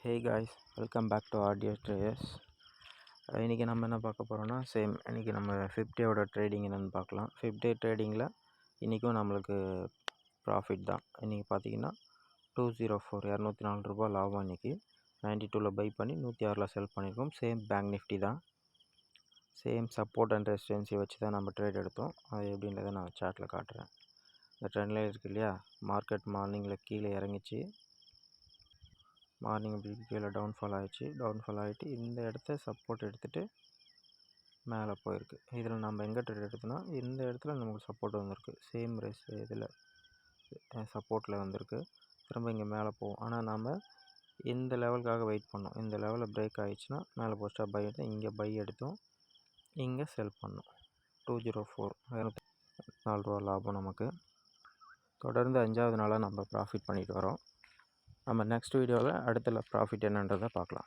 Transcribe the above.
Hey guys, welcome back to RDS Traders. இன்றைக்கி நம்ம என்ன பார்க்க போகிறோன்னா இன்றைக்கி நம்ம ஃபிஃப்டேயோட ட்ரேடிங் என்னென்னு பார்க்கலாம். ஃபிஃப்டே ட்ரேடிங்கில் இன்றைக்கும் நம்மளுக்கு ப்ராஃபிட் தான். இன்றைக்கி பார்த்தீங்கன்னா 204 ரூபா லாபம். இன்றைக்கி 92ல் பை பண்ணி 106ல் செல் பண்ணியிருக்கோம். சேம் பேங்க் நிஃப்டி தான். சேம் சப்போர்ட் அண்ட் ரெசிஸ்டன்ஸை வச்சு தான் நம்ம ட்ரேட் எடுத்தோம். அது எப்படின்றத நான் சார்ட்டில் காட்டுறேன். இந்த ட்ரெண்ட்லேயே இருக்குது இல்லையா, மார்க்கெட் மார்னிங்கில் கீழே இறங்கிச்சு. மார்னிங் இப்படி கீழே டவுன்ஃபால் ஆகிட்டு இந்த இடத்த சப்போர்ட் எடுத்துகிட்டு மேலே போயிருக்கு. இதில் நம்ம எங்கே ட்ரேட் எடுத்தோன்னா இந்த இடத்துல நமக்கு சப்போர்ட் வந்திருக்கு. சேம் இதில் சப்போர்ட்டில் வந்திருக்கு. திரும்ப இங்கே மேலே போகும். ஆனால் நம்ம இந்த லெவலுக்காக வெயிட் பண்ணோம். இந்த லெவலில் பிரேக் ஆகிடுச்சுன்னா மேலே போஸ்ட்டாக பை எடுத்தோம். இங்கே பை எடுத்தோம், இங்கே செல் பண்ணோம். 204 ரூபா லாபம் நமக்கு. தொடர்ந்து 5வது நாளாக நம்ம ப்ராஃபிட் பண்ணிட்டு வரோம். நம்ம நெக்ஸ்ட் வீடியோவில் அடுத்த ப்ராஃபிட் என்னன்றதை பார்க்கலாம்.